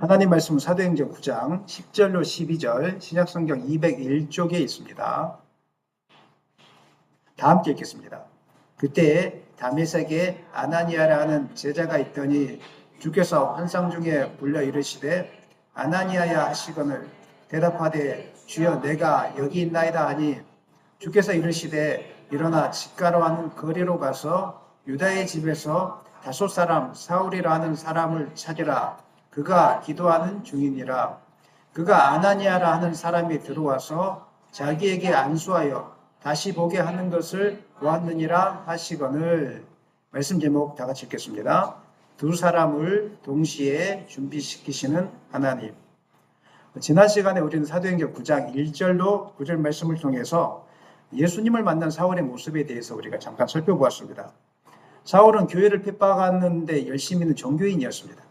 하나님 말씀은 사도행전 9장 10절로 12절 신약성경 201쪽에 있습니다. 다 함께 읽겠습니다. 그때 다메섹에 아나니아라는 제자가 있더니 주께서 환상 중에 불러 이르시되 아나니아야 하시거늘 대답하되 주여 내가 여기 있나이다 하니 주께서 이르시되 일어나 집가로 하는 거리로 가서 유다의 집에서 다소 사람 사울이라 하는 사람을 찾으라. 그가 기도하는 중이니라. 그가 아나니아라 하는 사람이 들어와서 자기에게 안수하여 다시 보게 하는 것을 보았느니라 하시거늘. 말씀 제목 다 같이 읽겠습니다. 두 사람을 동시에 준비시키시는 하나님. 지난 시간에 우리는 사도행전 9장 1절로 9절 말씀을 통해서 예수님을 만난 사울의 모습에 대해서 우리가 잠깐 살펴보았습니다. 사울은 교회를 핍박하는데 열심히 있는 종교인이었습니다.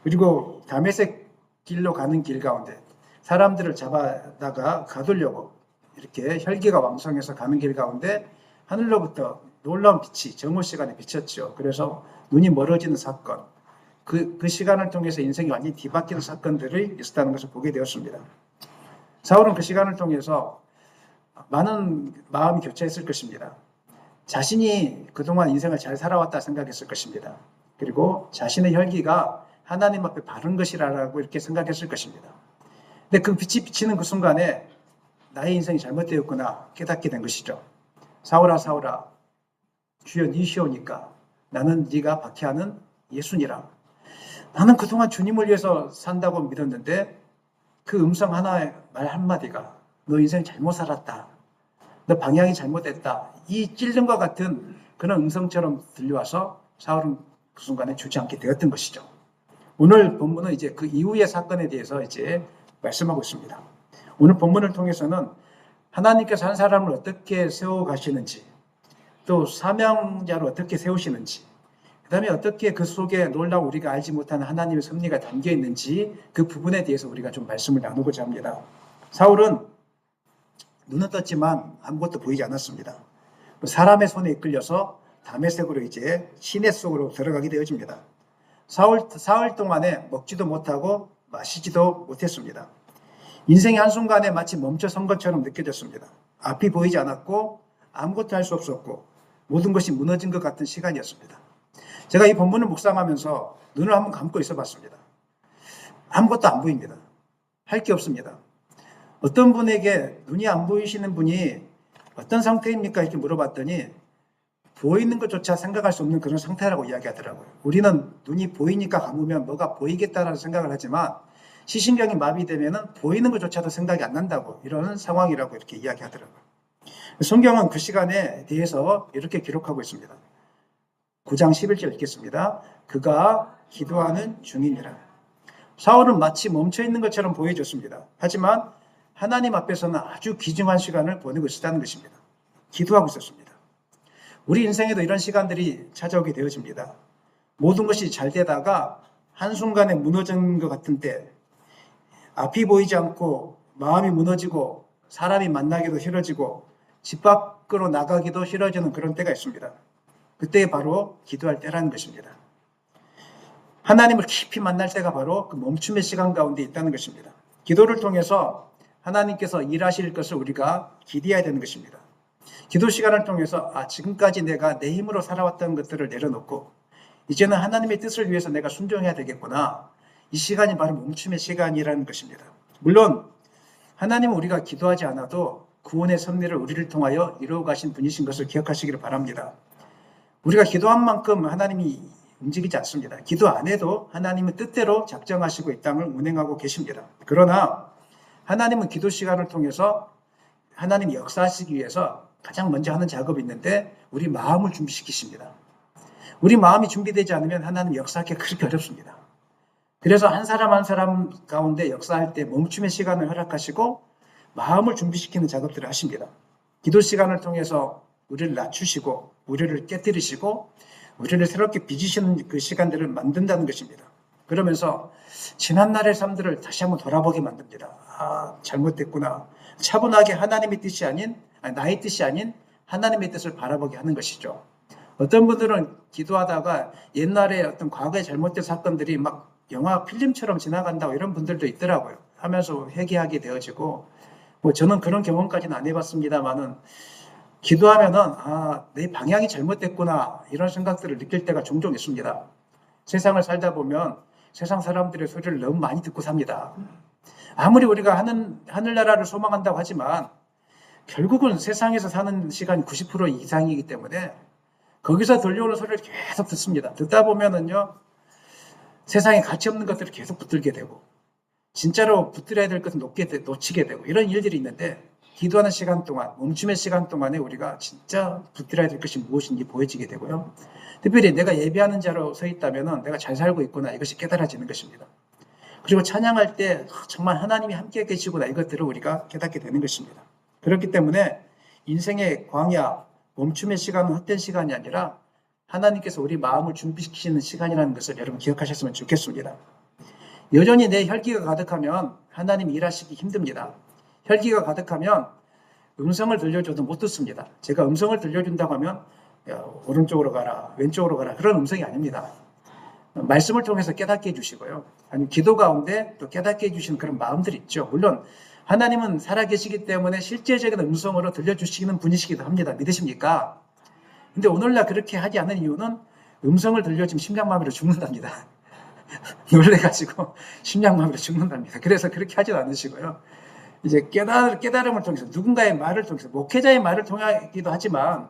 그리고 다메섹 길로 가는 길 가운데 사람들을 잡아다가 가두려고 이렇게 혈기가 왕성해서 가는 길 가운데 하늘로부터 놀라운 빛이 정오 시간에 비쳤죠. 그래서 눈이 멀어지는 사건, 그 시간을 통해서 인생이 완전히 뒤바뀌는 사건들이 있었다는 것을 보게 되었습니다. 사울은 그 시간을 통해서 많은 마음이 교차했을 것입니다. 자신이 그동안 인생을 잘 살아왔다 생각했을 것입니다. 그리고 자신의 혈기가 하나님 앞에 바른 것이라고 이렇게 생각했을 것입니다. 근데 그 빛이 비치는 그 순간에 나의 인생이 잘못되었구나 깨닫게 된 것이죠. 사울아 사울아 주여 니시오니까 나는 네가 박해하는 예수니라. 나는 그동안 주님을 위해서 산다고 믿었는데 그 음성 하나의 말 한마디가 너 인생 잘못 살았다. 너 방향이 잘못됐다. 이 찔림과 같은 그런 음성처럼 들려와서 사울은 그 순간에 주저앉게 되었던 것이죠. 오늘 본문은 이제 그 이후의 사건에 대해서 이제 말씀하고 있습니다. 오늘 본문을 통해서는 하나님께서 한 사람을 어떻게 세워가시는지, 또 사명자로 어떻게 세우시는지, 그 다음에 어떻게 그 속에 놀라운 우리가 알지 못하는 하나님의 섭리가 담겨 있는지 그 부분에 대해서 우리가 좀 말씀을 나누고자 합니다. 사울은 눈은 떴지만 아무것도 보이지 않았습니다. 사람의 손에 이끌려서 다메섹으로 이제 시내 속으로 들어가게 되어집니다. 사흘 동안에 먹지도 못하고 마시지도 못했습니다. 인생의 한순간에 마치 멈춰선 것처럼 느껴졌습니다. 앞이 보이지 않았고 아무것도 할 수 없었고 모든 것이 무너진 것 같은 시간이었습니다. 제가 이 본문을 묵상하면서 눈을 한번 감고 있어 봤습니다. 아무것도 안 보입니다. 할 게 없습니다. 어떤 분에게 눈이 안 보이시는 분이 어떤 상태입니까? 이렇게 물어봤더니 보이는 것조차 생각할 수 없는 그런 상태라고 이야기하더라고요. 우리는 눈이 보이니까 감으면 뭐가 보이겠다라는 생각을 하지만 시신경이 마비되면 보이는 것조차도 생각이 안 난다고 이런 상황이라고 이렇게 이야기하더라고요. 성경은 그 시간에 대해서 이렇게 기록하고 있습니다. 9장 11절 읽겠습니다. 그가 기도하는 중이니라. 사울은 마치 멈춰있는 것처럼 보여졌습니다. 하지만 하나님 앞에서는 아주 귀중한 시간을 보내고 있었다는 것입니다. 기도하고 있었습니다. 우리 인생에도 이런 시간들이 찾아오게 되어집니다. 모든 것이 잘 되다가 한순간에 무너진 것 같은 때, 앞이 보이지 않고 마음이 무너지고 사람이 만나기도 싫어지고 집 밖으로 나가기도 싫어지는 그런 때가 있습니다. 그때 바로 기도할 때라는 것입니다. 하나님을 깊이 만날 때가 바로 그 멈춤의 시간 가운데 있다는 것입니다. 기도를 통해서 하나님께서 일하실 것을 우리가 기대해야 되는 것입니다. 기도 시간을 통해서 지금까지 내가 내 힘으로 살아왔던 것들을 내려놓고 이제는 하나님의 뜻을 위해서 내가 순종해야 되겠구나. 이 시간이 바로 멈춤의 시간이라는 것입니다. 물론 하나님은 우리가 기도하지 않아도 구원의 섭리를 우리를 통하여 이루어 가신 분이신 것을 기억하시기를 바랍니다. 우리가 기도한 만큼 하나님이 움직이지 않습니다. 기도 안 해도 하나님은 뜻대로 작정하시고 이 땅을 운행하고 계십니다. 그러나 하나님은 기도 시간을 통해서 하나님이 역사하시기 위해서 가장 먼저 하는 작업이 있는데 우리 마음을 준비시키십니다. 우리 마음이 준비되지 않으면 하나님 역사하기가 그렇게 어렵습니다. 그래서 한 사람 한 사람 가운데 역사할 때 멈춤의 시간을 허락하시고 마음을 준비시키는 작업들을 하십니다. 기도 시간을 통해서 우리를 낮추시고 우리를 깨뜨리시고 우리를 새롭게 빚으시는 그 시간들을 만든다는 것입니다. 그러면서 지난날의 삶들을 다시 한번 돌아보게 만듭니다. 잘못됐구나. 차분하게 하나님의 뜻이 아닌 나의 뜻이 아닌 하나님의 뜻을 바라보게 하는 것이죠. 어떤 분들은 기도하다가 옛날에 어떤 과거에 잘못된 사건들이 막 영화 필름처럼 지나간다고 이런 분들도 있더라고요. 하면서 회개하게 되어지고, 뭐 저는 그런 경험까지는 안 해봤습니다만은, 기도하면은, 아, 내 방향이 잘못됐구나, 이런 생각들을 느낄 때가 종종 있습니다. 세상을 살다 보면 세상 사람들의 소리를 너무 많이 듣고 삽니다. 아무리 우리가 하늘나라를 소망한다고 하지만, 결국은 세상에서 사는 시간이 90% 이상이기 때문에, 거기서 들려오는 소리를 계속 듣습니다. 듣다 보면은요, 세상에 가치 없는 것들을 계속 붙들게 되고, 진짜로 붙들어야 될 것은 놓치게 되고, 이런 일들이 있는데, 기도하는 시간 동안, 멈춤의 시간 동안에 우리가 진짜 붙들어야 될 것이 무엇인지 보여지게 되고요. 특별히 내가 예배하는 자로 서 있다면 내가 잘 살고 있구나, 이것이 깨달아지는 것입니다. 그리고 찬양할 때 정말 하나님이 함께 계시구나, 이것들을 우리가 깨닫게 되는 것입니다. 그렇기 때문에 인생의 광야, 멈춤의 시간은 헛된 시간이 아니라 하나님께서 우리 마음을 준비시키시는 시간이라는 것을 여러분 기억하셨으면 좋겠습니다. 여전히 내 혈기가 가득하면 하나님이 일하시기 힘듭니다. 혈기가 가득하면 음성을 들려줘도 못 듣습니다. 제가 음성을 들려준다고 하면 야, 오른쪽으로 가라, 왼쪽으로 가라, 그런 음성이 아닙니다. 말씀을 통해서 깨닫게 해주시고요. 아니, 기도 가운데 또 깨닫게 해주시는 그런 마음들이 있죠. 물론 하나님은 살아계시기 때문에 실제적인 음성으로 들려주시는 분이시기도 합니다. 믿으십니까? 근데 오늘날 그렇게 하지 않는 이유는 음성을 들려주면 심장마비로 죽는답니다. 놀래가지고 심장마비로 죽는답니다. 그래서 그렇게 하지 않으시고요. 이제 깨달음을 통해서 누군가의 말을 통해서, 목회자의 말을 통하기도 하지만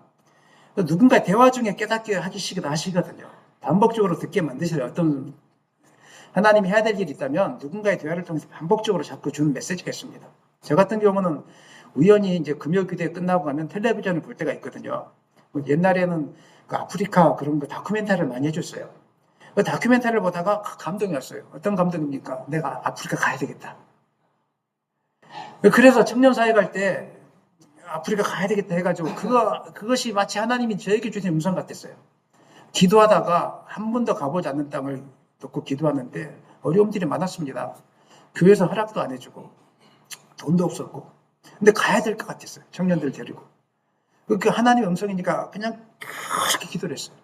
누군가의 대화 중에 깨닫게 하시거든요. 반복적으로 듣게 만드셔요. 어떤 하나님이 해야 될 일이 있다면 누군가의 대화를 통해서 반복적으로 자꾸 주는 메시지가 있습니다. 저 같은 경우는 우연히 이제 금요기도회 끝나고 가면 텔레비전을 볼 때가 있거든요. 옛날에는 그 아프리카 그런 거 다큐멘터리를 많이 해줬어요. 그 다큐멘터리를 보다가 감동이 왔어요. 어떤 감동입니까? 내가 아프리카 가야 되겠다. 그래서 청년사회 갈 때 아프리카 가야 되겠다 해가지고 그것이 마치 하나님이 저에게 주신 음성 같았어요. 기도하다가 한 번도 가보지 않는 땅을 놓고 기도하는데 어려움들이 많았습니다. 교회에서 허락도 안 해주고 돈도 없었고, 근데 가야 될 것 같았어요. 청년들 데리고. 그 하나님의 음성이니까 그냥 그렇게 기도를 했어요.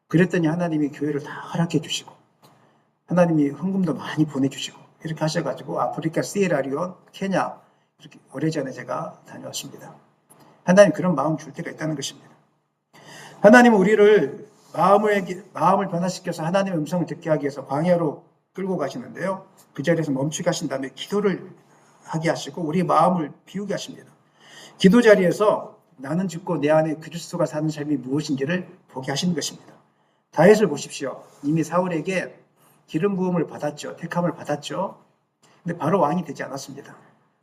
그랬더니 하나님이 교회를 다 허락해 주시고 하나님이 헌금도 많이 보내주시고 이렇게 하셔가지고 아프리카 시에라리온, 케냐 이렇게 오래전에 제가 다녀왔습니다. 하나님 그런 마음 줄 때가 있다는 것입니다. 하나님은 우리를 마음을 변화시켜서 하나님의 음성을 듣게 하기 위해서 광야로 끌고 가시는데요. 그 자리에서 멈추게 하신 다음에 기도를 하게 하시고 우리 마음을 비우게 하십니다. 기도 자리에서 나는 죽고 내 안에 그리스도가 사는 삶이 무엇인지를 보게 하시는 것입니다. 다윗을 보십시오. 이미 사울에게 기름 부음을 받았죠. 택함을 받았죠. 근데 바로 왕이 되지 않았습니다.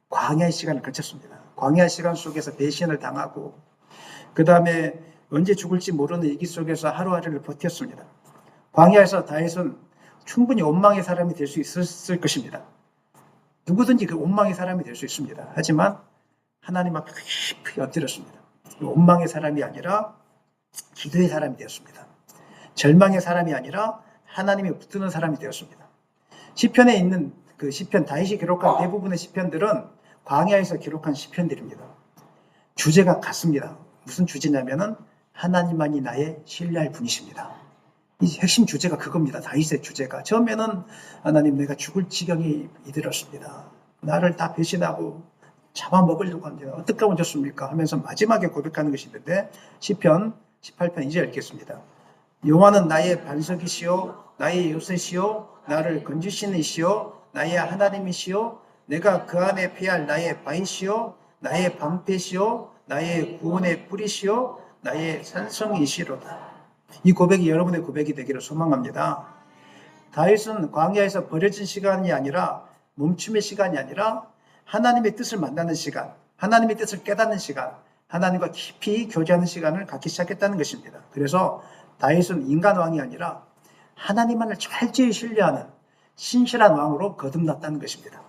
광야의 시간을 거쳤습니다. 광야의 시간 속에서 배신을 당하고 그 다음에 언제 죽을지 모르는 위기 속에서 하루하루를 버텼습니다. 광야에서 다윗은 충분히 원망의 사람이 될 수 있었을 것입니다. 누구든지 그 원망의 사람이 될 수 있습니다. 하지만 하나님 앞에 깊이 엎드렸습니다. 원망의 사람이 아니라 기도의 사람이 되었습니다. 절망의 사람이 아니라 하나님에 붙드는 사람이 되었습니다. 시편에 있는 그 시편, 다윗이 기록한 대부분의 시편들은 광야에서 기록한 시편들입니다. 주제가 같습니다. 무슨 주제냐면은 하나님만이 나의 신뢰할 분이십니다. 이 핵심 주제가 그겁니다. 다윗의 주제가. 처음에는 하나님 내가 죽을 지경이 이르렀습니다. 나를 다 배신하고 잡아먹으려고 합니다. 어떻게 하면 좋습니까? 하면서 마지막에 고백하는 것이 있는데 시편 18편 2절 읽겠습니다. 여호와는 나의 반석이시요 나의 요새시요 나를 건지시는 이시요 나의 하나님이시요 내가 그 안에 피할 나의 바위시요 나의 방패시요 나의 구원의 뿌리시요 나의 산성이시로다. 이 고백이 여러분의 고백이 되기를 소망합니다. 다윗은 광야에서 버려진 시간이 아니라 멈춤의 시간이 아니라 하나님의 뜻을 만나는 시간, 하나님의 뜻을 깨닫는 시간, 하나님과 깊이 교제하는 시간을 갖기 시작했다는 것입니다. 그래서 다윗은 인간 왕이 아니라 하나님만을 철저히 신뢰하는 신실한 왕으로 거듭났다는 것입니다.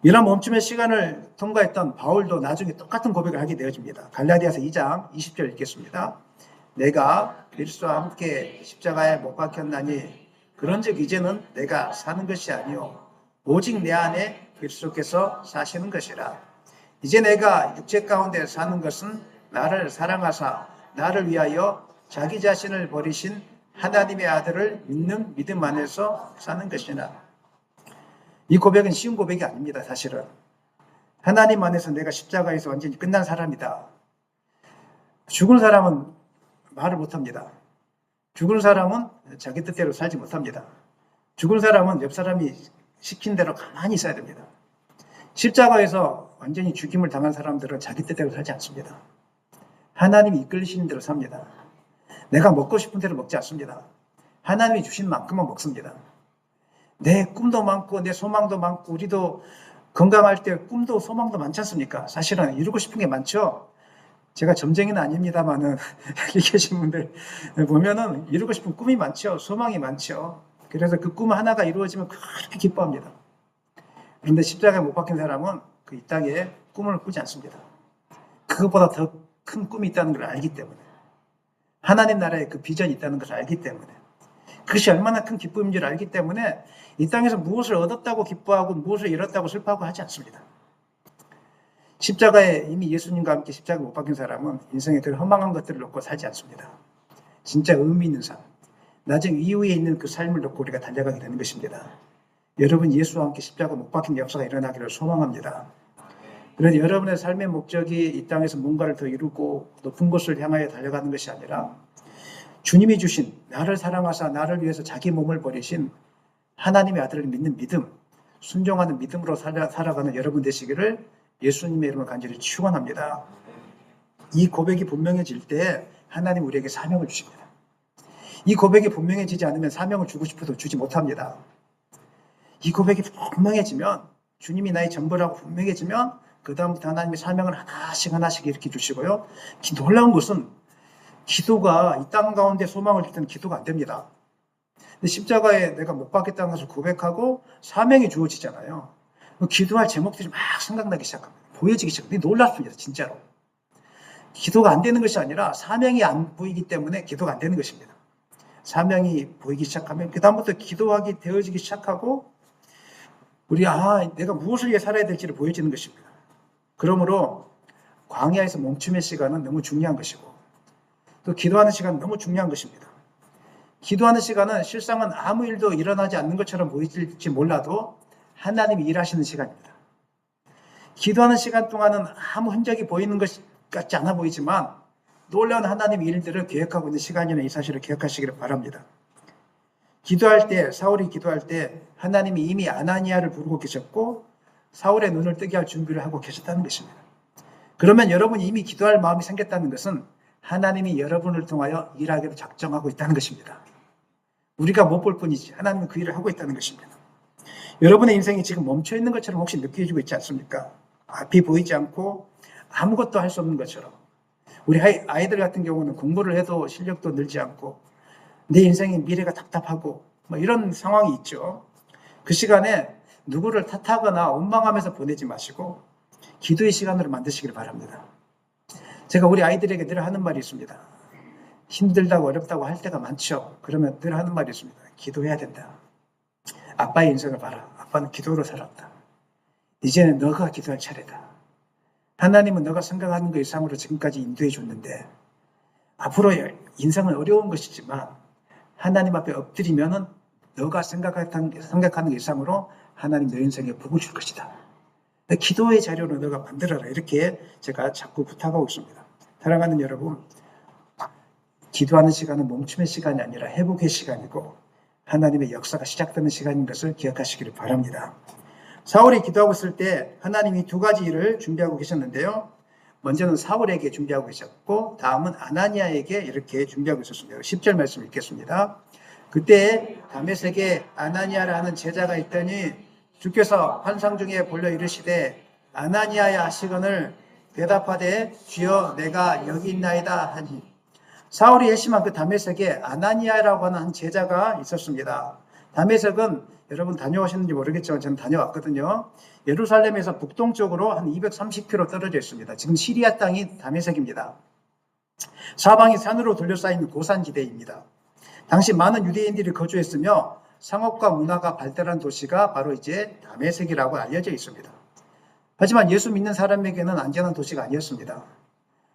이런 멈춤의 시간을 통과했던 바울도 나중에 똑같은 고백을 하게 되어집니다. 갈라디아서 2장 20절 읽겠습니다. 내가 그리스도와 함께 십자가에 못 박혔나니 그런즉 이제는 내가 사는 것이 아니요 오직 내 안에 그리스도께서 사시는 것이라. 이제 내가 육체 가운데 사는 것은 나를 사랑하사 나를 위하여 자기 자신을 버리신 하나님의 아들을 믿는 믿음 안에서 사는 것이나. 이 고백은 쉬운 고백이 아닙니다. 사실은 하나님 안에서 내가 십자가에서 완전히 끝난 사람이다. 죽은 사람은 말을 못합니다. 죽은 사람은 자기 뜻대로 살지 못합니다. 죽은 사람은 옆 사람이 시킨 대로 가만히 있어야 됩니다. 십자가에서 완전히 죽임을 당한 사람들은 자기 뜻대로 살지 않습니다. 하나님이 이끌리시는 대로 삽니다. 내가 먹고 싶은 대로 먹지 않습니다. 하나님이 주신 만큼만 먹습니다. 내 꿈도 많고 내 소망도 많고, 우리도 건강할 때 꿈도 소망도 많지 않습니까? 사실은 이루고 싶은 게 많죠. 제가 점쟁이는 아닙니다만은 여기 계신 분들 보면은 이루고 싶은 꿈이 많죠. 소망이 많죠. 그래서 그 꿈 하나가 이루어지면 그렇게 기뻐합니다. 그런데 십자가에 못 박힌 사람은 그 이 땅에 꿈을 꾸지 않습니다. 그것보다 더 큰 꿈이 있다는 걸 알기 때문에, 하나님 나라에 그 비전이 있다는 것을 알기 때문에, 그것이 얼마나 큰 기쁨인 줄 알기 때문에 이 땅에서 무엇을 얻었다고 기뻐하고 무엇을 잃었다고 슬퍼하고 하지 않습니다. 십자가에 이미 예수님과 함께 십자가에 못 박힌 사람은 인생의 그 허망한 것들을 놓고 살지 않습니다. 진짜 의미 있는 삶, 나중 이후에 있는 그 삶을 놓고 우리가 달려가게 되는 것입니다. 여러분, 예수와 함께 십자가 못 박힌 역사가 일어나기를 소망합니다. 그래서 여러분의 삶의 목적이 이 땅에서 뭔가를 더 이루고 높은 곳을 향하여 달려가는 것이 아니라 주님이 주신, 나를 사랑하사 나를 위해서 자기 몸을 버리신 하나님의 아들을 믿는 믿음, 순종하는 믿음으로 살아가는 여러분 되시기를 예수님의 이름으로 간절히 축원합니다. 이 고백이 분명해질 때 하나님 우리에게 사명을 주십니다. 이 고백이 분명해지지 않으면 사명을 주고 싶어도 주지 못합니다. 이 고백이 분명해지면, 주님이 나의 전부라고 분명해지면 그 다음부터 하나님의 사명을 하나씩 이렇게 주시고요. 놀라운 것은 기도가 이 땅 가운데 소망을 줄 때는 기도가 안 됩니다. 근데 십자가에 내가 못 박겠다는 것을 고백하고 사명이 주어지잖아요. 기도할 제목들이 막 생각나기 시작합니다. 보여지기 시작합니다. 놀랍습니다. 진짜로. 기도가 안 되는 것이 아니라 사명이 안 보이기 때문에 기도가 안 되는 것입니다. 사명이 보이기 시작하면 그 다음부터 기도하기 되어지기 시작하고 내가 무엇을 위해 살아야 될지를 보여지는 것입니다. 그러므로 광야에서 멈춤의 시간은 너무 중요한 것이고, 또 기도하는 시간은 너무 중요한 것입니다. 기도하는 시간은 실상은 아무 일도 일어나지 않는 것처럼 보일지 몰라도 하나님이 일하시는 시간입니다. 기도하는 시간 동안은 아무 흔적이 보이는 것 같지 않아 보이지만 놀라운 하나님의 일들을 계획하고 있는 시간이라는 이 사실을 기억하시기를 바랍니다. 사울이 기도할 때 하나님이 이미 아나니아를 부르고 계셨고 사울의 눈을 뜨게 할 준비를 하고 계셨다는 것입니다. 그러면 여러분이 이미 기도할 마음이 생겼다는 것은 하나님이 여러분을 통하여 일하기로 작정하고 있다는 것입니다. 우리가 못 볼 뿐이지 하나님은 그 일을 하고 있다는 것입니다. 여러분의 인생이 지금 멈춰 있는 것처럼 혹시 느껴지고 있지 않습니까? 앞이 보이지 않고 아무것도 할 수 없는 것처럼. 우리 아이들 같은 경우는 공부를 해도 실력도 늘지 않고 내 인생의 미래가 답답하고 이런 상황이 있죠. 그 시간에 누구를 탓하거나 원망하면서 보내지 마시고 기도의 시간으로 만드시길 바랍니다. 제가 우리 아이들에게 늘 하는 말이 있습니다. 힘들다고 어렵다고 할 때가 많죠. 그러면 늘 하는 말이 있습니다. 기도해야 된다. 아빠의 인생을 봐라. 아빠는 기도로 살았다. 이제는 너가 기도할 차례다. 하나님은 너가 생각하는 것 이상으로 지금까지 인도해 줬는데 앞으로 인생은 어려운 것이지만 하나님 앞에 엎드리면은 너가 생각하는 것 이상으로 하나님 너 인생에 복을 줄 것이다. 기도의 자료로 너가 만들어라. 이렇게 제가 자꾸 부탁하고 있습니다. 사랑하는 여러분, 기도하는 시간은 멈춤의 시간이 아니라 회복의 시간이고 하나님의 역사가 시작되는 시간인 것을 기억하시기를 바랍니다. 사울이 기도하고 있을 때 하나님이 두 가지 일을 준비하고 계셨는데요. 먼저는 사울에게 준비하고 계셨고 다음은 아나니아에게 이렇게 준비하고 있었습니다. 10절 말씀 읽겠습니다. 그때 다메섹에 아나니아라는 제자가 있더니 주께서 환상 중에 불러 이르시되 아나니아야 하시거늘 대답하되 주여 내가 여기 있나이다 하니, 사울이 회심한 그 다메섹에 아나니아라고 하는 한 제자가 있었습니다. 다메섹은 여러분 다녀오셨는지 모르겠지만 저는 다녀왔거든요. 예루살렘에서 북동쪽으로 한 230km 떨어져 있습니다. 지금 시리아 땅이 다메섹입니다. 사방이 산으로 둘러싸인 고산지대입니다. 당시 많은 유대인들이 거주했으며 상업과 문화가 발달한 도시가 바로 이제 다메섹이라고 알려져 있습니다. 하지만 예수 믿는 사람에게는 안전한 도시가 아니었습니다.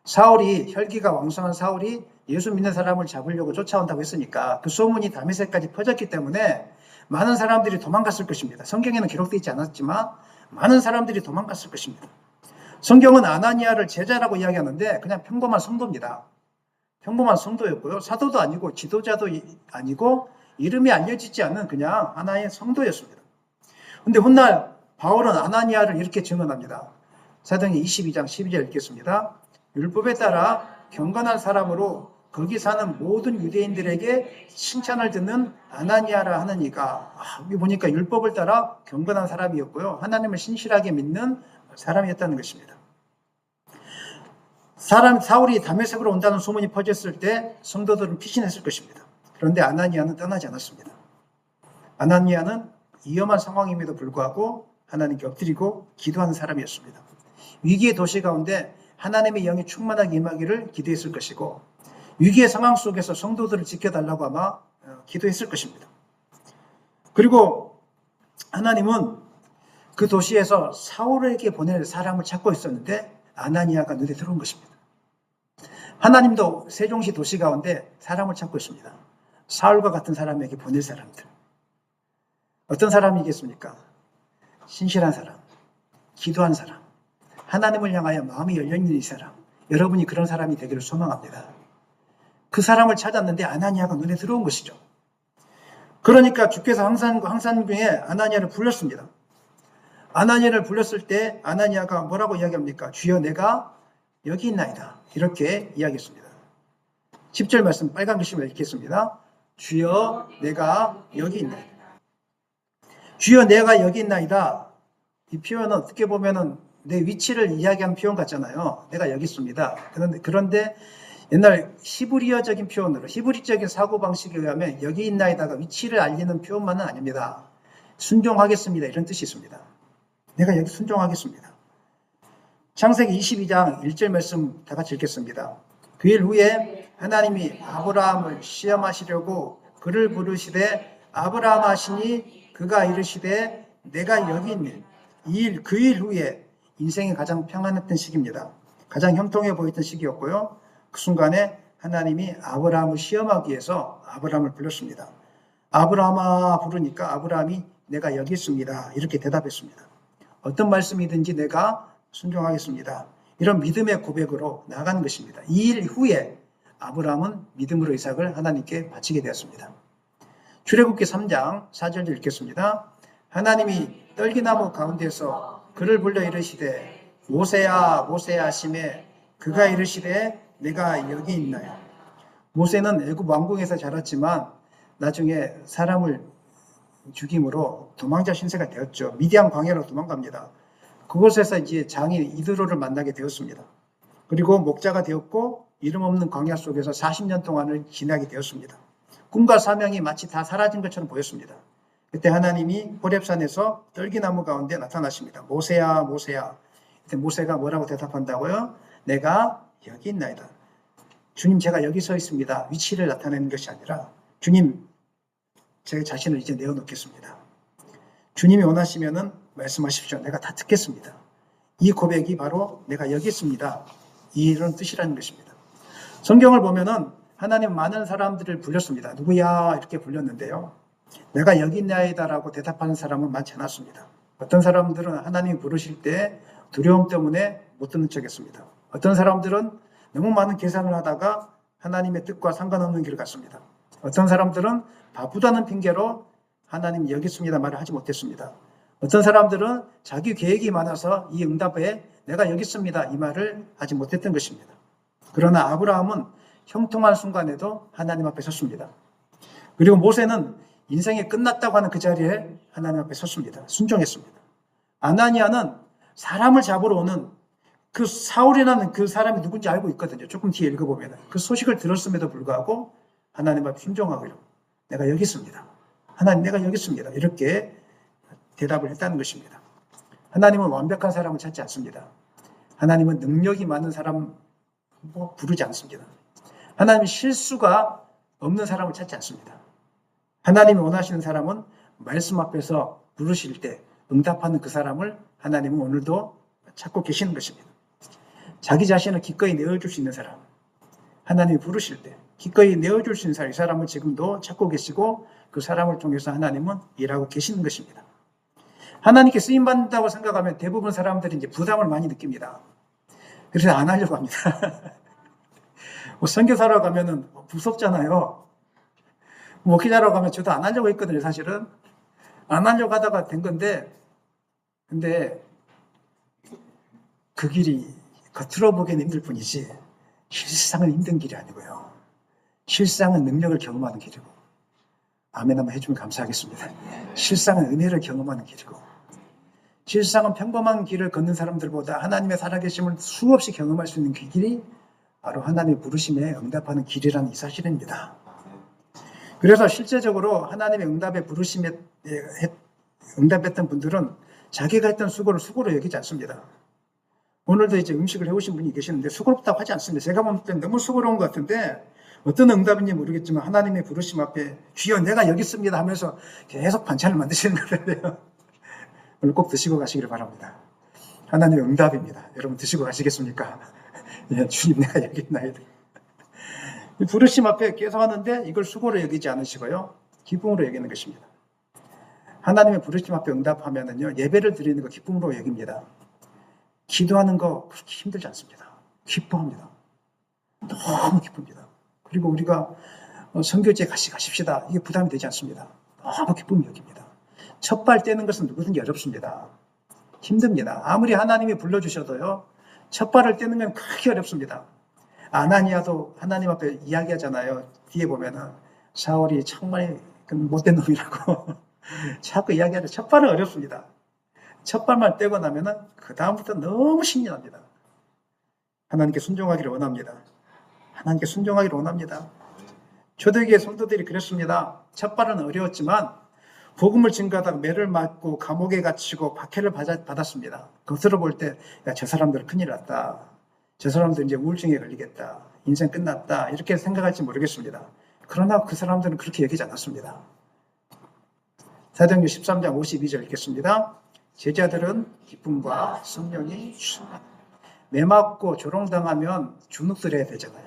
사울이 혈기가 왕성한 사울이 예수 믿는 사람을 잡으려고 쫓아온다고 했으니까 그 소문이 다메섹까지 퍼졌기 때문에 많은 사람들이 도망갔을 것입니다. 성경에는 기록되어 있지 않았지만 많은 사람들이 도망갔을 것입니다. 성경은 아나니아를 제자라고 이야기하는데 그냥 평범한 성도입니다. 평범한 성도였고요. 사도도 아니고 지도자도 아니고 이름이 알려지지 않는 그냥 하나의 성도였습니다. 그런데 훗날 바울은 아나니아를 이렇게 증언합니다. 사도행전 22장 12절 읽겠습니다. 율법에 따라 경건한 사람으로 거기 사는 모든 유대인들에게 칭찬을 듣는 아나니아라 하는 이가, 여기 보니까 율법을 따라 경건한 사람이었고요. 하나님을 신실하게 믿는 사람이었다는 것입니다. 사울이 다메섹으로 온다는 소문이 퍼졌을 때 성도들은 피신했을 것입니다. 그런데 아나니아는 떠나지 않았습니다. 아나니아는 위험한 상황임에도 불구하고 하나님께 엎드리고 기도하는 사람이었습니다. 위기의 도시 가운데 하나님의 영이 충만하게 임하기를 기도했을 것이고 위기의 상황 속에서 성도들을 지켜달라고 아마 기도했을 것입니다. 그리고 하나님은 그 도시에서 사울에게 보낼 사람을 찾고 있었는데 아나니아가 눈에 들어온 것입니다. 하나님도 세종시 도시 가운데 사람을 찾고 있습니다. 사울과 같은 사람에게 보낼 사람들. 어떤 사람이겠습니까? 신실한 사람, 기도한 사람, 하나님을 향하여 마음이 열려있는 이 사람. 여러분이 그런 사람이 되기를 소망합니다. 그 사람을 찾았는데 아나니아가 눈에 들어온 것이죠. 그러니까 주께서 항상 중에 아나니아를 불렀습니다. 아나니아를 불렀을 때 아나니아가 뭐라고 이야기합니까? 주여 내가 여기 있나이다. 이렇게 이야기했습니다. 10절 말씀 빨간 글씨로 읽겠습니다. 주여 내가 여기 있나이다. 주여 내가 여기 있나이다. 이 표현은 어떻게 보면은 내 위치를 이야기하는 표현 같잖아요. 내가 여기 있습니다. 그런데 옛날 히브리어적인 표현으로 히브리적인 사고방식에 의하면 여기 있나이다가 위치를 알리는 표현만은 아닙니다. 순종하겠습니다. 이런 뜻이 있습니다. 내가 여기 순종하겠습니다. 창세기 22장 1절 말씀 다 같이 읽겠습니다. 그 일 후에 하나님이 아브라함을 시험하시려고 그를 부르시되 아브라함 하시니 그가 이르시되 내가 여기 있네. 그 일 후에 인생이 가장 평안했던 시기입니다. 가장 형통해 보였던 시기였고요. 그 순간에 하나님이 아브라함을 시험하기 위해서 아브라함을 불렀습니다. 아브라함아 부르니까 아브라함이 내가 여기 있습니다. 이렇게 대답했습니다. 어떤 말씀이든지 내가 순종하겠습니다. 이런 믿음의 고백으로 나아가는 것입니다. 이 일 후에 아브라함은 믿음으로 이삭을 하나님께 바치게 되었습니다. 출애굽기 3장 4절도 읽겠습니다. 하나님이 떨기나무 가운데서 그를 불러 이르시되 모세야 모세야 하시매 그가 이르시되 내가 여기 있나요. 모세는 애굽 왕궁에서 자랐지만 나중에 사람을 죽임으로 도망자 신세가 되었죠. 미디안 광야로 도망갑니다. 그곳에서 이제 장인 이드로를 만나게 되었습니다. 그리고 목자가 되었고 이름 없는 광야 속에서 40년 동안을 지나게 되었습니다. 꿈과 사명이 마치 다 사라진 것처럼 보였습니다. 그때 하나님이 호렙산에서 떨기나무 가운데 나타나십니다. 모세야 모세야. 그때 모세가 뭐라고 대답한다고요? 내가 여기 있나이다. 주님 제가 여기 서 있습니다. 위치를 나타내는 것이 아니라 주님 제 자신을 이제 내어놓겠습니다. 주님이 원하시면은 말씀하십시오. 내가 다 듣겠습니다. 이 고백이 바로 내가 여기 있습니다. 이런 뜻이라는 것입니다. 성경을 보면은 하나님 많은 사람들을 불렀습니다. 누구야 이렇게 불렀는데요. 내가 여기 있나이다라고 대답하는 사람은 많지 않았습니다. 어떤 사람들은 하나님이 부르실 때 두려움 때문에 못 듣는 척했습니다. 어떤 사람들은 너무 많은 계산을 하다가 하나님의 뜻과 상관없는 길을 갔습니다. 어떤 사람들은 바쁘다는 핑계로 하나님 여기 있습니다 말을 하지 못했습니다. 어떤 사람들은 자기 계획이 많아서 이 응답에 내가 여기 있습니다 이 말을 하지 못했던 것입니다. 그러나 아브라함은 형통한 순간에도 하나님 앞에 섰습니다. 그리고 모세는 인생이 끝났다고 하는 그 자리에 하나님 앞에 섰습니다. 순종했습니다. 아나니아는 사람을 잡으러 오는 그 사울이라는 그 사람이 누군지 알고 있거든요. 조금 뒤에 읽어보면 그 소식을 들었음에도 불구하고 하나님 앞에 순종하기로 내가 여기 있습니다. 하나님 내가 여기 있습니다. 이렇게 대답을 했다는 것입니다. 하나님은 완벽한 사람을 찾지 않습니다. 하나님은 능력이 많은 사람 부르지 않습니다. 하나님은 실수가 없는 사람을 찾지 않습니다. 하나님이 원하시는 사람은 말씀 앞에서 부르실 때 응답하는 그 사람을 하나님은 오늘도 찾고 계시는 것입니다. 자기 자신을 기꺼이 내어줄 수 있는 사람, 하나님이 부르실 때 기꺼이 내어줄 수 있는 사람, 이 사람은 지금도 찾고 계시고 그 사람을 통해서 하나님은 일하고 계시는 것입니다. 하나님께 쓰임받는다고 생각하면 대부분 사람들이 이제 부담을 많이 느낍니다. 그래서 안 하려고 합니다. 뭐 선교사로 가면은 무섭잖아요. 목회자로 가면 저도 안 하려고 했거든요, 사실은. 안 하려고 하다가 된 건데, 근데 그 길이 겉으로 보기에는 힘들 뿐이지, 실상은 힘든 길이 아니고요. 실상은 능력을 경험하는 길이고, 아멘 한번 해주면 감사하겠습니다. 실상은 은혜를 경험하는 길이고, 실상은 평범한 길을 걷는 사람들보다 하나님의 살아계심을 수없이 경험할 수 있는 그 길이 바로 하나님의 부르심에 응답하는 길이라는 이 사실입니다. 그래서 실제적으로 하나님의 응답에 부르심에 응답했던 분들은 자기가 했던 수고를 수고로 여기지 않습니다. 오늘도 이제 음식을 해오신 분이 계시는데 수고롭다고 하지 않습니다. 제가 볼 때 너무 수고로운 것 같은데 어떤 응답인지 모르겠지만 하나님의 부르심 앞에 주여 내가 여기 있습니다 하면서 계속 반찬을 만드시는 거예요. 오늘 꼭 드시고 가시기를 바랍니다. 하나님의 응답입니다. 여러분 드시고 가시겠습니까? 예, 주님 내가 여기 있나이다. 부르심 앞에 계속 하는데 이걸 수고로 여기지 않으시고요. 기쁨으로 여기는 것입니다. 하나님의 부르심 앞에 응답하면은요, 예배를 드리는 거 기쁨으로 여깁니다. 기도하는 거 그렇게 힘들지 않습니다. 기뻐합니다. 너무 기쁩니다. 그리고 우리가 선교지에 가십시다. 이게 부담이 되지 않습니다. 너무 기쁨이 여깁니다. 첫발 떼는 것은 누구든지 어렵습니다. 힘듭니다. 아무리 하나님이 불러주셔도요, 첫발을 떼는 건 크게 어렵습니다. 아나니아도 하나님 앞에 이야기하잖아요. 뒤에 보면은 사울이 정말 못된 놈이라고 자꾸 이야기하는데 첫발은 어렵습니다. 첫발만 떼고 나면은 그 다음부터 너무 신이 납니다. 하나님께 순종하기를 원합니다. 하나님께 순종하기를 원합니다. 초대교회 성도들이 그랬습니다. 첫발은 어려웠지만 복음을 증거하다가 매를 맞고 감옥에 갇히고 박해를 받았습니다. 겉으로 볼 때 저 사람들 큰일 났다. 저 사람들 이제 우울증에 걸리겠다. 인생 끝났다. 이렇게 생각할지 모르겠습니다. 그러나 그 사람들은 그렇게 얘기하지 않았습니다. 사도행전 13장 52절 읽겠습니다. 제자들은 기쁨과 성령이 충만하다. 매맞고 조롱당하면 주눅들어야 되잖아요.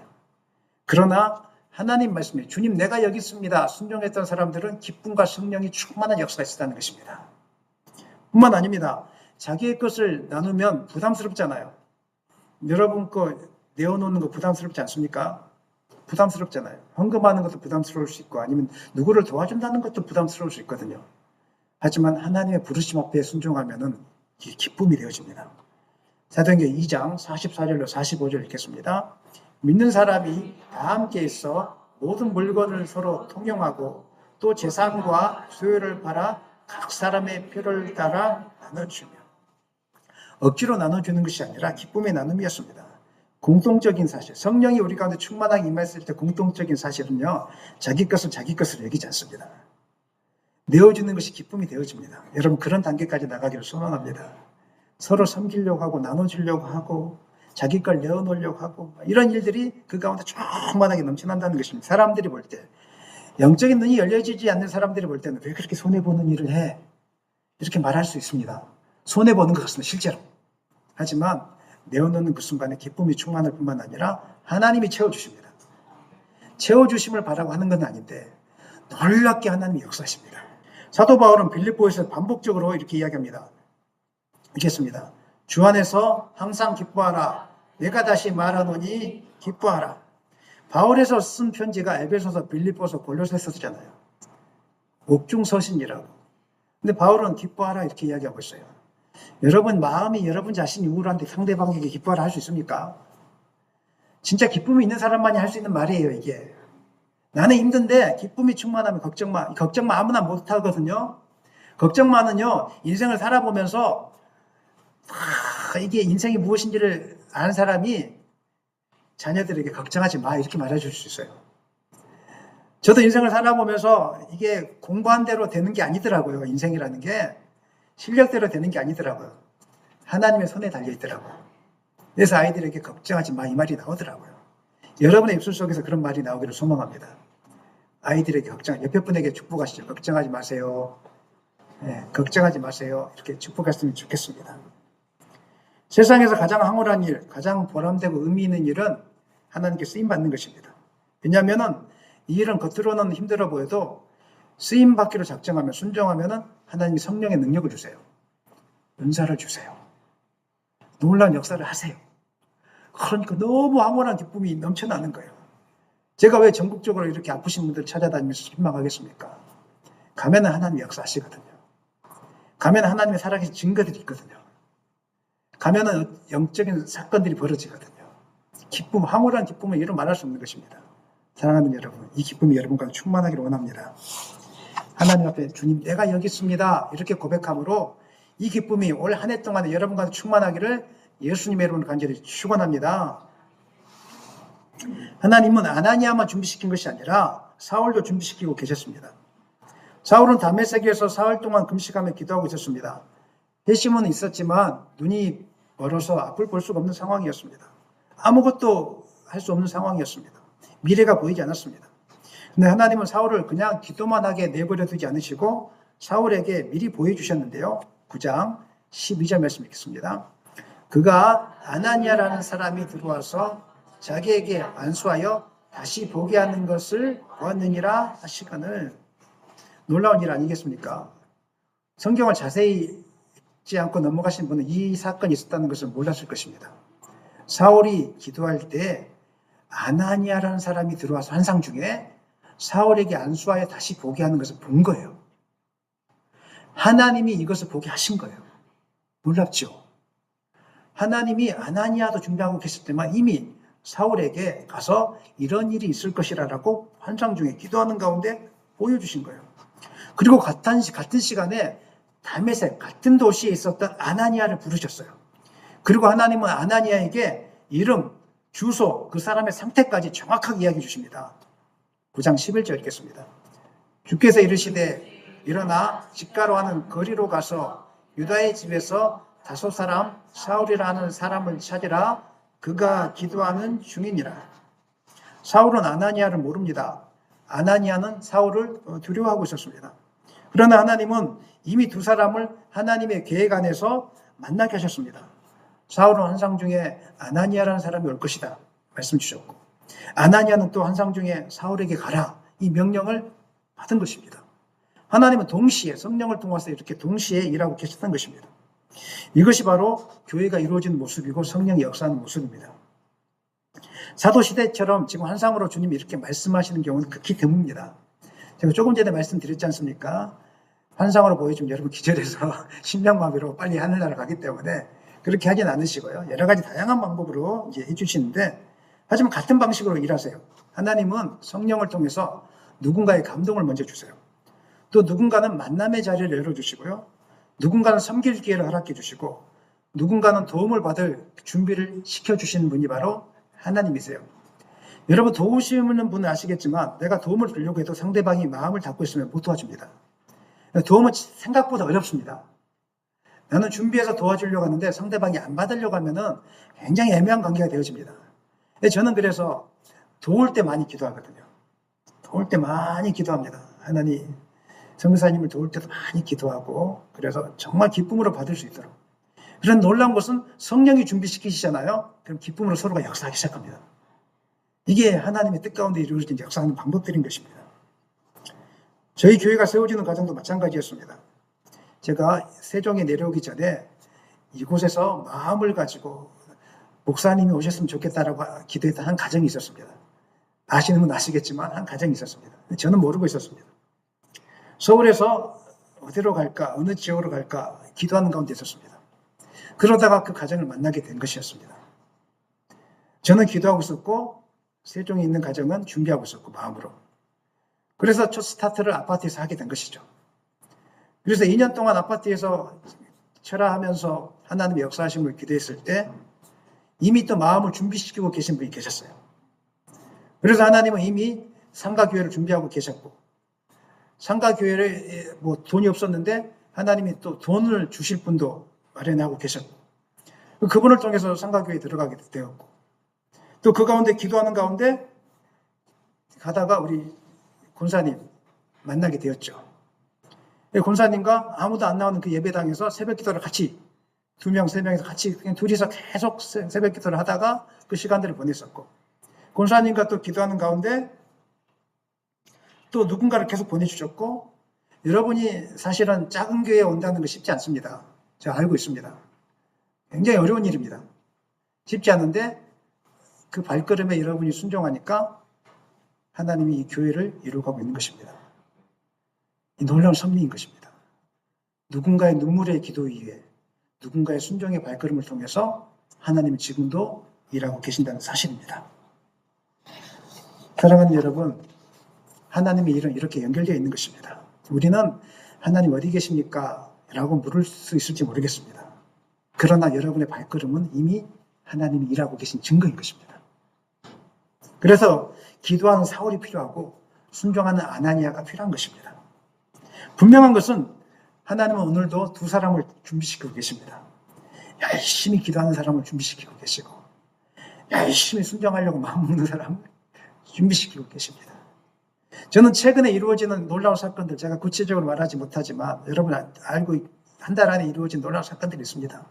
그러나 하나님 말씀에 주님 내가 여기 있습니다. 순종했던 사람들은 기쁨과 성령이 충만한 역사가 있었다는 것입니다. 뿐만 아닙니다. 자기의 것을 나누면 부담스럽잖아요. 여러분 거 내어놓는 거 부담스럽지 않습니까? 부담스럽잖아요. 헌금하는 것도 부담스러울 수 있고 아니면 누구를 도와준다는 것도 부담스러울 수 있거든요. 하지만 하나님의 부르심 앞에 순종하면은 이게 기쁨이 되어집니다. 사도행전 2장 44절로 45절 읽겠습니다. 믿는 사람이 다 함께 있어 모든 물건을 서로 통용하고 또 재산과 소유를 팔아 각 사람의 필요를 따라 나눠주며 억지로 나눠주는 것이 아니라 기쁨의 나눔이었습니다. 공통적인 사실, 성령이 우리 가운데 충만하게 임했을 때 공통적인 사실은요, 자기 것을 여기지 않습니다. 내어주는 것이 기쁨이 되어집니다. 여러분 그런 단계까지 나가기를 소망합니다. 서로 섬기려고 하고 나눠주려고 하고 자기 걸 내어놓으려고 하고 이런 일들이 그 가운데 충만하게 넘쳐난다는 것입니다. 사람들이 볼 때 영적인 눈이 열려지지 않는 사람들이 볼 때는 왜 그렇게 손해보는 일을 해? 이렇게 말할 수 있습니다. 손해보는 것 같습니다. 실제로. 하지만 내어놓는 그 순간에 기쁨이 충만할 뿐만 아니라 하나님이 채워주십니다. 채워주심을 바라고 하는 건 아닌데 놀랍게 하나님이 역사하십니다. 사도 바울은 빌립보에서 반복적으로 이렇게 이야기합니다. 읽겠습니다. 주 안에서 항상 기뻐하라. 내가 다시 말하노니 기뻐하라. 바울에서 쓴 편지가 에베소서, 빌립보서, 골로새서잖아요. 옥중서신이라고. 근데 바울은 기뻐하라 이렇게 이야기하고 있어요. 여러분 마음이 여러분 자신이 우울한데 상대방에게 기뻐하라 할 수 있습니까? 진짜 기쁨이 있는 사람만이 할 수 있는 말이에요, 이게. 나는 힘든데 기쁨이 충만하면 걱정 마. 걱정만 아무나 못 하거든요. 걱정만은요, 인생을 살아보면서 이게 인생이 무엇인지를 아는 사람이 자녀들에게 걱정하지 마 이렇게 말해줄 수 있어요. 저도 인생을 살아보면서 이게 공부한 대로 되는 게 아니더라고요. 인생이라는 게 실력대로 되는 게 아니더라고요. 하나님의 손에 달려있더라고요. 그래서 아이들에게 걱정하지 마 이 말이 나오더라고요. 여러분의 입술 속에서 그런 말이 나오기를 소망합니다. 아이들에게 옆에 분에게 축복하시죠. 걱정하지 마세요. 네, 걱정하지 마세요. 이렇게 축복했으면 좋겠습니다. 세상에서 가장 황홀한 일, 가장 보람되고 의미 있는 일은 하나님께 쓰임받는 것입니다. 왜냐하면 이 일은 겉으로는 힘들어 보여도 쓰임받기로 작정하면 순종하면 하나님이 성령의 능력을 주세요. 은사를 주세요. 놀라운 역사를 하세요. 그러니까 너무 황홀한 기쁨이 넘쳐나는 거예요. 제가 왜 전국적으로 이렇게 아프신 분들 찾아다니면서 신방하겠습니까? 가면은 하나님이 역사하시거든요. 가면 하나님의 살아계신 증거들이 있거든요. 가면은 영적인 사건들이 벌어지거든요. 기쁨, 황홀한 기쁨은 이루 말할 수 없는 것입니다. 사랑하는 여러분, 이 기쁨이 여러분과 충만하기를 원합니다. 하나님 앞에 주님, 내가 여기 있습니다. 이렇게 고백함으로 이 기쁨이 올 한 해 동안에 여러분과 충만하기를 예수님의 이름으로 간절히 축원합니다. 하나님은 아나니아만 준비시킨 것이 아니라 사울도 준비시키고 계셨습니다. 사울은 다메섹에서 사흘 동안 금식하며 기도하고 있었습니다. 회심은 있었지만 눈이 멀어서 앞을 볼 수가 없는 상황이었습니다. 아무것도 할 수 없는 상황이었습니다. 미래가 보이지 않았습니다. 근데 하나님은 사울을 그냥 기도만 하게 내버려 두지 않으시고 사울에게 미리 보여주셨는데요. 9장 12절 말씀 읽겠습니다. 그가 아나니아라는 사람이 들어와서 자기에게 안수하여 다시 보게 하는 것을 보았느니라 하시거늘. 놀라운 일 아니겠습니까? 성경을 자세히 읽지 않고 넘어가신 분은 이 사건이 있었다는 것을 몰랐을 것입니다. 사울이 기도할 때 아나니아라는 사람이 들어와서 환상 중에 사울에게 안수하여 다시 보게 하는 것을 본 거예요. 하나님이 이것을 보게 하신 거예요. 놀랍죠? 하나님이 아나니아도 준비하고 계실 때만 이미 사울에게 가서 이런 일이 있을 것이라고 환상 중에 기도하는 가운데 보여주신 거예요. 그리고 같은 시간에 다메섹 같은 도시에 있었던 아나니아를 부르셨어요. 그리고 하나님은 아나니아에게 이름, 주소, 그 사람의 상태까지 정확하게 이야기해 주십니다. 9장 11절 읽겠습니다. 주께서 이르시되 일어나 직가로 하는 거리로 가서 유다의 집에서 다소 사람 사울이라 하는 사람을 찾으라. 그가 기도하는 중이니라. 사울은 아나니아를 모릅니다. 아나니아는 사울을 두려워하고 있었습니다. 그러나 하나님은 이미 두 사람을 하나님의 계획 안에서 만나게 하셨습니다. 사울은 환상 중에 아나니아라는 사람이 올 것이다 말씀 주셨고, 아나니아는 또 환상 중에 사울에게 가라 이 명령을 받은 것입니다. 하나님은 동시에 성령을 통해서 이렇게 동시에 일하고 계셨던 것입니다. 이것이 바로 교회가 이루어지는 모습이고 성령이 역사하는 모습입니다. 사도시대처럼 지금 환상으로 주님이 이렇게 말씀하시는 경우는 극히 드뭅니다. 제가 조금 전에 말씀드렸지 않습니까? 환상으로 보여주면 여러분 기절해서 심장마비로 빨리 하늘나라 가기 때문에 그렇게 하진 않으시고요. 여러 가지 다양한 방법으로 이제 해주시는데, 하지만 같은 방식으로 일하세요. 하나님은 성령을 통해서 누군가의 감동을 먼저 주세요. 또 누군가는 만남의 자리를 열어주시고요. 누군가는 섬길 기회를 허락해 주시고, 누군가는 도움을 받을 준비를 시켜주시는 분이 바로 하나님이세요. 여러분 도우시는 분은 아시겠지만 내가 도움을 주려고 해도 상대방이 마음을 닫고 있으면 못 도와줍니다. 도움은 생각보다 어렵습니다. 나는 준비해서 도와주려고 하는데 상대방이 안 받으려고 하면은 굉장히 애매한 관계가 되어집니다. 저는 그래서 도울 때 많이 기도하거든요. 도울 때 많이 기도합니다. 하나님, 선교사님을 도울 때도 많이 기도하고, 그래서 정말 기쁨으로 받을 수 있도록. 그런 놀라운 것은 성령이 준비시키시잖아요. 그럼 기쁨으로 서로가 역사하기 시작합니다. 이게 하나님의 뜻 가운데 이루어진 역사하는 방법들인 것입니다. 저희 교회가 세워지는 과정도 마찬가지였습니다. 제가 세종에 내려오기 전에 이곳에서 마음을 가지고 목사님이 오셨으면 좋겠다라고 기도했던 한 가정이 있었습니다. 아시는 분 아시겠지만 한 가정이 있었습니다. 저는 모르고 있었습니다. 서울에서 어디로 갈까, 어느 지역으로 갈까 기도하는 가운데 있었습니다. 그러다가 그 가정을 만나게 된 것이었습니다. 저는 기도하고 있었고 세종에 있는 가정은 준비하고 있었고 마음으로. 그래서 첫 스타트를 아파트에서 하게 된 것이죠. 그래서 2년 동안 아파트에서 철화하면서 하나님의 역사하심을 기도했을 때 이미 또 마음을 준비시키고 계신 분이 계셨어요. 그래서 하나님은 이미 상가교회를 준비하고 계셨고, 상가교회를 돈이 없었는데 하나님이 또 돈을 주실 분도 마련하고 계셨고, 그분을 통해서 상가교회에 들어가게 되었고, 또 그 가운데 기도하는 가운데 가다가 우리 권사님 만나게 되었죠. 권사님과 아무도 안 나오는 그 예배당에서 새벽 기도를 같이 2명, 3명이서 같이 그냥 둘이서 계속 새벽 기도를 하다가 그 시간들을 보냈었고, 권사님과 또 기도하는 가운데 또 누군가를 계속 보내주셨고, 여러분이 사실은 작은 교회에 온다는 거 쉽지 않습니다. 제가 알고 있습니다. 굉장히 어려운 일입니다. 쉽지 않은데 그 발걸음에 여러분이 순종하니까 하나님이 이 교회를 이루어가고 있는 것입니다. 이 놀라운 섭리인 것입니다. 누군가의 눈물의 기도 이외에 누군가의 순종의 발걸음을 통해서 하나님은 지금도 일하고 계신다는 사실입니다. 사랑하는 여러분, 하나님의 일은 이렇게 연결되어 있는 것입니다. 우리는 하나님 어디 계십니까? 라고 물을 수 있을지 모르겠습니다. 그러나 여러분의 발걸음은 이미 하나님이 일하고 계신 증거인 것입니다. 그래서 기도하는 사울이 필요하고 순종하는 아나니아가 필요한 것입니다. 분명한 것은 하나님은 오늘도 두 사람을 준비시키고 계십니다. 열심히 기도하는 사람을 준비시키고 계시고 열심히 순종하려고 마음먹는 사람을 준비시키고 계십니다. 저는 최근에 이루어지는 놀라운 사건들, 제가 구체적으로 말하지 못하지만 여러분 알고 한 달 안에 이루어진 놀라운 사건들이 있습니다.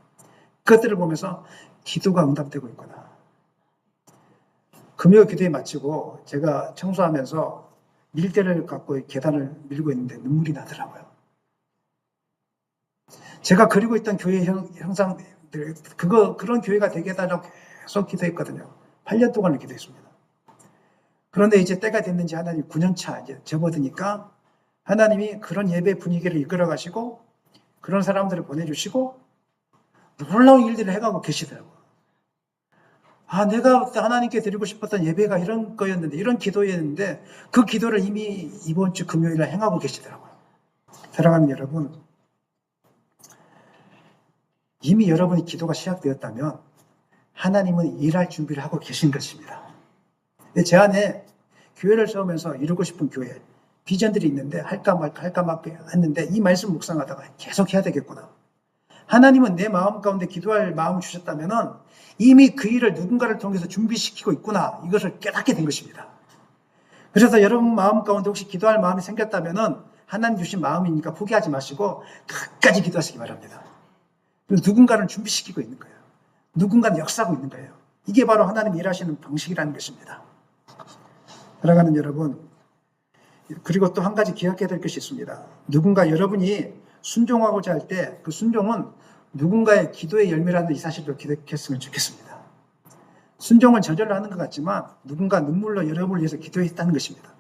그것들을 보면서 기도가 응답되고 있구나. 금요 기도에 마치고 제가 청소하면서 밀대를 갖고 계단을 밀고 있는데 눈물이 나더라고요. 제가 그리고 있던 교회 형상들, 그런 교회가 되게 해달라고 계속 기도했거든요. 8년 동안을 기도했습니다. 그런데 이제 때가 됐는지 하나님 9년차 이제 접어드니까 하나님이 그런 예배 분위기를 이끌어 가시고 그런 사람들을 보내주시고 놀라운 일들을 해가고 계시더라고요. 내가 하나님께 드리고 싶었던 예배가 이런 거였는데, 이런 기도였는데 그 기도를 이미 이번 주 금요일에 행하고 계시더라고요. 사랑하는 여러분, 이미 여러분이 기도가 시작되었다면 하나님은 일할 준비를 하고 계신 것입니다. 제 안에 교회를 세우면서 이루고 싶은 교회, 비전들이 있는데 할까 말까 했는데 이 말씀 묵상하다가 계속 해야 되겠구나. 하나님은 내 마음 가운데 기도할 마음을 주셨다면 이미 그 일을 누군가를 통해서 준비시키고 있구나. 이것을 깨닫게 된 것입니다. 그래서 여러분 마음 가운데 혹시 기도할 마음이 생겼다면 하나님 주신 마음이니까 포기하지 마시고 끝까지 기도하시기 바랍니다. 누군가를 준비시키고 있는 거예요. 누군가는 역사하고 있는 거예요. 이게 바로 하나님이 일하시는 방식이라는 것입니다. 사랑하는 여러분, 그리고 또 한 가지 기억해야 될 것이 있습니다. 누군가 여러분이 순종하고자 할 때 그 순종은 누군가의 기도의 열매라는 이 사실을 기억했으면 좋겠습니다. 순종을 저절로 하는 것 같지만 누군가 눈물로 여러분을 위해서 기도했다는 것입니다.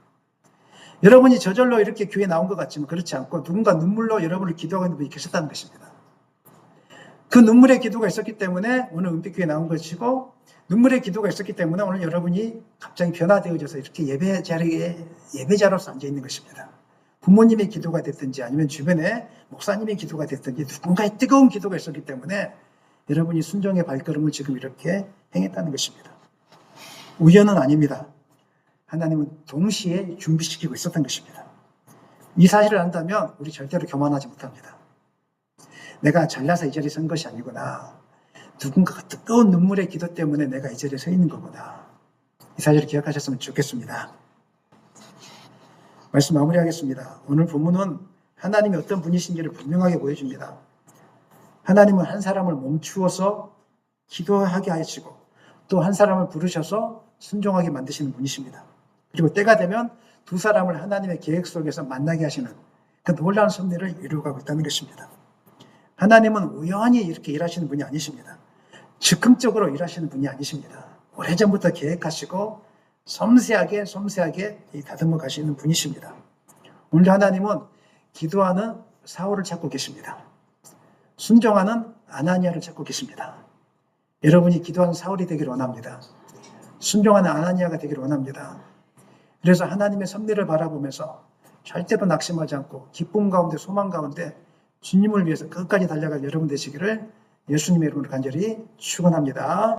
여러분이 저절로 이렇게 교회에 나온 것 같지만 그렇지 않고 누군가 눈물로 여러분을 기도하고 있는 분이 계셨다는 것입니다. 그 눈물의 기도가 있었기 때문에 오늘 은빛교회에 나온 것이고 눈물의 기도가 있었기 때문에 오늘 여러분이 갑자기 변화되어져서 이렇게 예배 자리에 예배자로서 앉아 있는 것입니다. 부모님의 기도가 됐든지 아니면 주변에 목사님의 기도가 됐든지 누군가의 뜨거운 기도가 있었기 때문에 여러분이 순종의 발걸음을 지금 이렇게 행했다는 것입니다. 우연은 아닙니다. 하나님은 동시에 준비시키고 있었던 것입니다. 이 사실을 안다면 우리 절대로 교만하지 못합니다. 내가 잘나서 이 자리에 선 것이 아니구나. 누군가가 뜨거운 눈물의 기도 때문에 내가 이 자리에 서 있는 거구나. 이 사실을 기억하셨으면 좋겠습니다. 말씀 마무리하겠습니다. 오늘 본문은 하나님이 어떤 분이신지를 분명하게 보여줍니다. 하나님은 한 사람을 멈추어서 기도하게 하시고 또 한 사람을 부르셔서 순종하게 만드시는 분이십니다. 그리고 때가 되면 두 사람을 하나님의 계획 속에서 만나게 하시는 그 놀라운 섭리를 이루어가고 있다는 것입니다. 하나님은 우연히 이렇게 일하시는 분이 아니십니다. 즉흥적으로 일하시는 분이 아니십니다. 오래전부터 계획하시고 섬세하게 다듬어 가시는 분이십니다. 오늘 하나님은 기도하는 사울을 찾고 계십니다. 순종하는 아나니아를 찾고 계십니다. 여러분이 기도하는 사울이 되기를 원합니다. 순종하는 아나니아가 되기를 원합니다. 그래서 하나님의 섭리를 바라보면서 절대로 낙심하지 않고 기쁨 가운데 소망 가운데 주님을 위해서 끝까지 달려갈 여러분 되시기를 예수님의 이름으로 간절히 축원합니다.